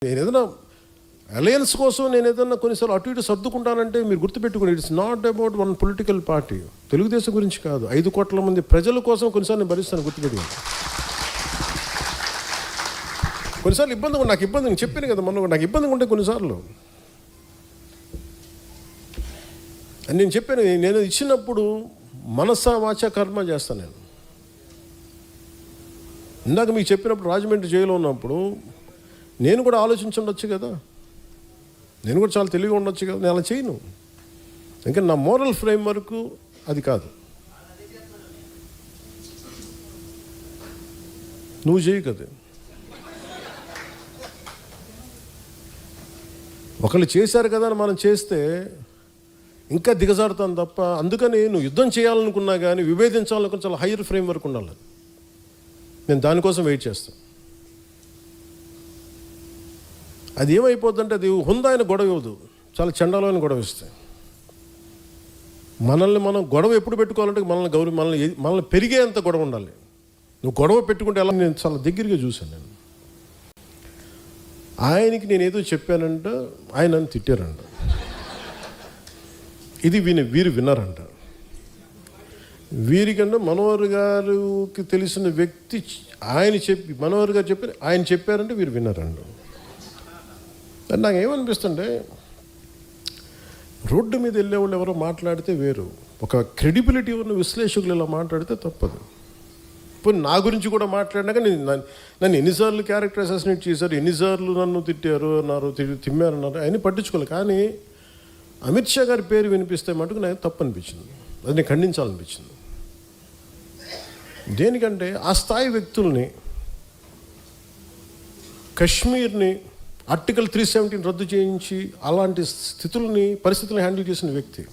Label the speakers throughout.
Speaker 1: నేను ఏదైనా అలయన్స్ కోసం నేను ఏదైనా కొన్నిసార్లు అటు ఇటు సర్దుకుంటానంటే మీరు గుర్తుపెట్టుకుని, it's not about one political party. Telugu Desam గురించి కాదు, 5 కోట్ల మంది ప్రజల కోసం కొన్నిసార్లు నేను భరిస్తాను. గుర్తుపెట్టుకుని కొన్నిసార్లు ఇబ్బంది, నాకు ఇబ్బంది నేను చెప్పాను కదా మొన్న, నాకు ఇబ్బందిగా ఉంటే కొన్నిసార్లు అని నేను చెప్పాను. నేను ఇచ్చినప్పుడు మనస వాచ కర్మ చేస్తాను. నేను ఇందాక మీకు చెప్పినప్పుడు రాజమండ్రి జైల్లో ఉన్నప్పుడు నేను కూడా ఆలోచించుండొచ్చు కదా, నేను కూడా చాలా తెలివిగా ఉండొచ్చు కదా. నేను అలా చేయను, ఇంకా నా మోరల్ ఫ్రేమ్ వర్క్ అది కాదు. నువ్వు చేయి కదా, ఒకళ్ళు చేశారు కదా అని మనం చేస్తే ఇంకా దిగజారుతాను తప్ప. అందుకని నువ్వు యుద్ధం చేయాలనుకున్నా కానీ విభేదించాలనుకున్న చాలా హైయర్ ఫ్రేమ్ వర్క్ ఉండాలి. నేను దానికోసం వెయిట్ చేస్తాను. అది ఏమైపోతుందంటే అది హుందాయిన గొడవ ఇవ్వదు, చాలా చండాలమైన గొడవ ఇస్తాయి. మనల్ని మనం గొడవ ఎప్పుడు పెట్టుకోవాలంటే మనల్ని పెరిగేంత గొడవ ఉండాలి. నువ్వు గొడవ పెట్టుకుంటే ఎలా, నేను చాలా దగ్గరగా చూశాను. నేను ఆయనకి నేను ఏదో చెప్పానంట, ఆయన నన్ను తిట్టారంట. ఇది వీరు విన్నారంట. వీరికన్నా మనోహర్ గారికి తెలిసిన వ్యక్తి ఆయన చెప్పి, మనోహర్ గారు చెప్పి ఆయన చెప్పారంటే వీరు విన్నారంట. నాకు ఏమనిపిస్తుంటే, రోడ్డు మీద వెళ్ళేవాళ్ళు ఎవరో మాట్లాడితే వేరు, ఒక క్రెడిబిలిటీ ఉన్న విశ్లేషకులు ఇలా మాట్లాడితే తప్పదు. ఇప్పుడు నా గురించి కూడా మాట్లాడినాక నన్ను ఎన్నిసార్లు క్యారెక్టర్ అసాసినేట్ చేశారు, ఎన్నిసార్లు నన్ను తిట్టారు అన్నారు, తిమ్మారన్నారు, అవన్నీ పట్టించుకోవాలి. కానీ అమిత్ షా గారి పేరు వినిపిస్తే మటుకు నాకు తప్పు అనిపించింది, అది నేను ఖండించాలనిపించింది. దేనికంటే ఆ స్థాయి వ్యక్తుల్ని, కశ్మీర్ని ఆర్టికల్ 370 రద్దు చేయించి అలాంటి పరిస్థితులను హ్యాండిల్ చేసిన వ్యక్తి,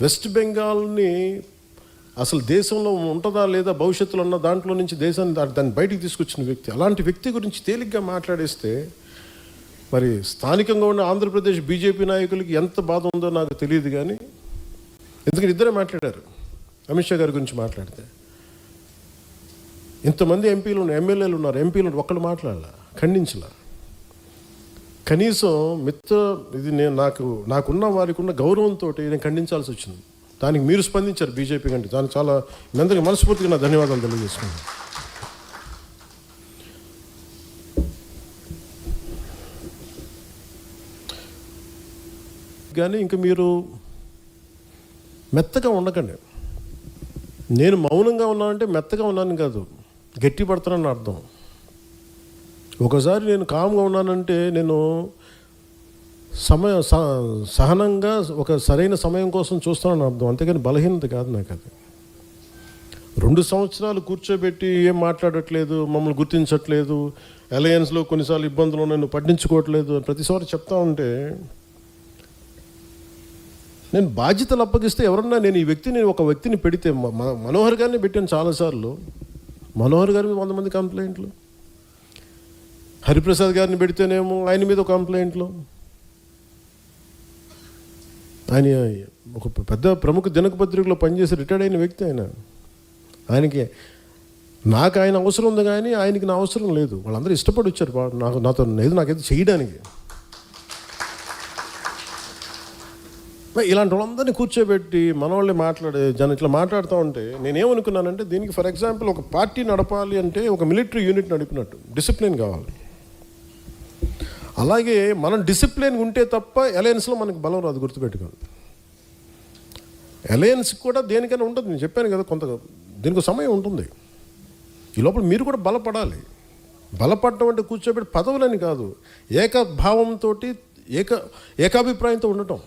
Speaker 1: వెస్ట్ బెంగాల్ని అసలు దేశంలో ఉంటుందా లేదా భవిష్యత్తులో ఉన్న దాంట్లో నుంచి దేశాన్ని దాన్ని బయటికి తీసుకొచ్చిన వ్యక్తి, అలాంటి వ్యక్తి గురించి తేలిగ్గా మాట్లాడేస్తే మరి స్థానికంగా ఉన్న ఆంధ్రప్రదేశ్ బీజేపీ నాయకులకి ఎంత బాధ ఉందో నాకు తెలియదు. కానీ ఎందుకంటే ఇద్దరే మాట్లాడారు, అమిత్ షా గారి గురించి మాట్లాడితే. ఇంతమంది ఎమ్మెల్యేలు ఉన్నారు, ఎంపీలు ఒక్కళ్ళు మాట్లాడాల, ఖండించలా. కనీసం ఇది నేను నాకున్న వారికి ఉన్న గౌరవంతో నేను ఖండించాల్సి వచ్చింది. దానికి మీరు స్పందించారు బీజేపీ కంటే, దానికి చాలా మీ అందరికీ మనస్ఫూర్తిగా నా ధన్యవాదాలు తెలియజేసుకున్నాను. కానీ ఇంకా మీరు మెత్తగా ఉండకండి. నేను మౌనంగా ఉన్నానంటే మెత్తగా ఉన్నాను కాదు, గట్టి పడతానని అర్థం. ఒకసారి నేను కామ్గా ఉన్నానంటే నేను సహనంగా ఒక సరైన సమయం కోసం చూస్తానని అర్థం, అంతేగాని బలహీనత కాదు నాకు అది. 2 సంవత్సరాలు కూర్చోబెట్టి ఏం మాట్లాడట్లేదు, మమ్మల్ని గుర్తించట్లేదు, అలయన్స్లో కొన్నిసార్లు ఇబ్బందులు నన్ను పట్టించుకోవట్లేదు అని ప్రతిసారి చెప్తా ఉంటే, నేను బాధ్యతలు అప్పగిస్తే ఎవరన్నా, నేను ఒక వ్యక్తిని పెడితే, మనోహర్ గారిని పెట్టాను చాలాసార్లు. మనోహర్ గారి మీద 100 మంది కంప్లైంట్లు, హరిప్రసాద్ గారిని పెడితేనేమో ఆయన మీద ఒక కంప్లైంట్లు. ఆయన ఒక పెద్ద ప్రముఖ దినపత్రికలో పనిచేసి రిటైర్డ్ అయిన వ్యక్తి. ఆయనకి నాకు ఆయన అవసరం ఉంది కానీ ఆయనకి నా అవసరం లేదు. వాళ్ళందరూ ఇష్టపడి వచ్చారు నాకైతే చేయడానికి. ఇలాంటి వాళ్ళందరినీ కూర్చోబెట్టి మనవాళ్ళే ఇట్లా మాట్లాడుతూ ఉంటే నేనేమనుకున్నానంటే, దీనికి ఫర్ ఎగ్జాంపుల్ ఒక పార్టీ నడపాలి అంటే ఒక మిలిటరీ యూనిట్ నడిపినట్టు డిసిప్లిన్ కావాలి. అలాగే మనం డిసిప్లిన్ ఉంటే తప్ప అలయన్స్లో మనకు బలం రాదు, గుర్తుపెట్టుకోండి. అలయన్స్ కూడా దేనికైనా ఉంటుంది, నేను చెప్పాను కదా, దీనికి సమయం ఉంటుంది. ఈ లోపల మీరు కూడా బలపడాలి. బలపడటం అంటే కూర్చోబెట్టి పదవులని కాదు, ఏకభావంతో ఏకాభిప్రాయంతో ఉండటం.